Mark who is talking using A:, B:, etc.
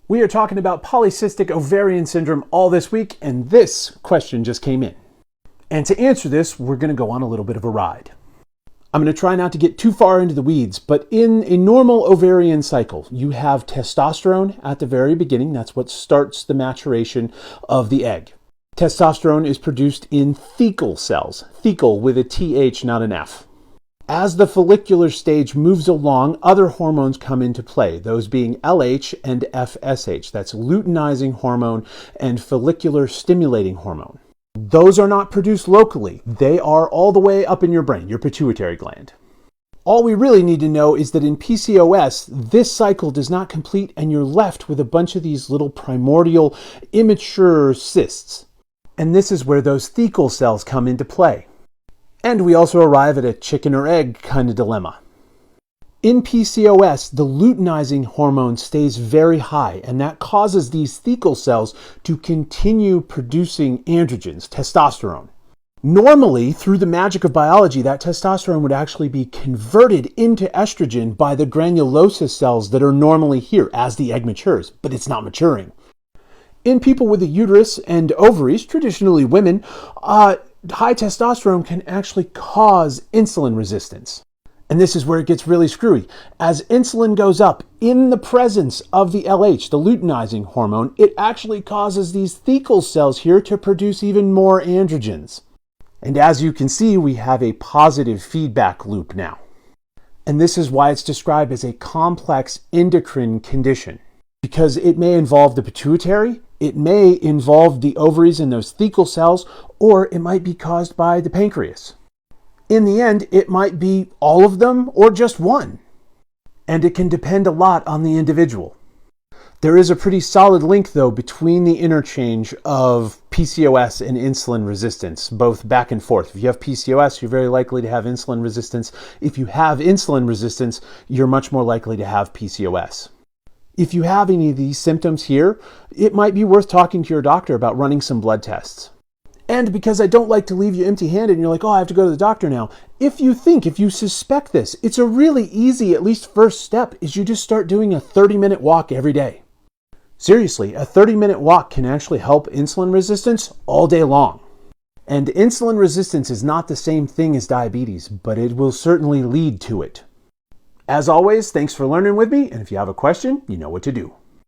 A: We are talking about polycystic ovarian syndrome all this week, and this question just came in. And to answer this, we're going to go on a little bit of a ride. I'm going to try not to get too far into the weeds, but in a normal ovarian cycle, you have testosterone at the very beginning. That's what starts the maturation of the egg. Testosterone is produced in thecal cells, thecal with a TH, not an F. As the follicular stage moves along, other hormones come into play, those being LH and FSH. That's luteinizing hormone and follicular stimulating hormone. Those are not produced locally. They are all the way up in your brain, your pituitary gland. All we really need to know is that in PCOS, this cycle does not complete and you're left with a bunch of these little primordial immature cysts. And this is where those thecal cells come into play. And we also arrive at a chicken or egg kind of dilemma. In PCOS, the luteinizing hormone stays very high, and that causes these thecal cells to continue producing androgens, testosterone. Normally, through the magic of biology, that testosterone would actually be converted into estrogen by the granulosa cells that are normally here as the egg matures, but it's not maturing. In people with a uterus and ovaries, traditionally women, high testosterone can actually cause insulin resistance. And this is where it gets really screwy. As insulin goes up in the presence of the LH, the luteinizing hormone, it actually causes these thecal cells here to produce even more androgens. And as you can see, we have a positive feedback loop now. And this is why it's described as a complex endocrine condition, because it may involve the pituitary, it may involve the ovaries and those thecal cells, or it might be caused by the pancreas. In the end, it might be all of them or just one. And it can depend a lot on the individual. There is a pretty solid link, though, between the interchange of PCOS and insulin resistance, both back and forth. If you have PCOS, you're very likely to have insulin resistance. If you have insulin resistance, you're much more likely to have PCOS. If you have any of these symptoms here, it might be worth talking to your doctor about running some blood tests. And because I don't like to leave you empty-handed and you're like, oh, I have to go to the doctor now. If you suspect this, it's a really easy, at least first step, is you just start doing a 30-minute walk every day. Seriously, a 30-minute walk can actually help insulin resistance all day long. And insulin resistance is not the same thing as diabetes, but it will certainly lead to it. As always, thanks for learning with me, and if you have a question, you know what to do.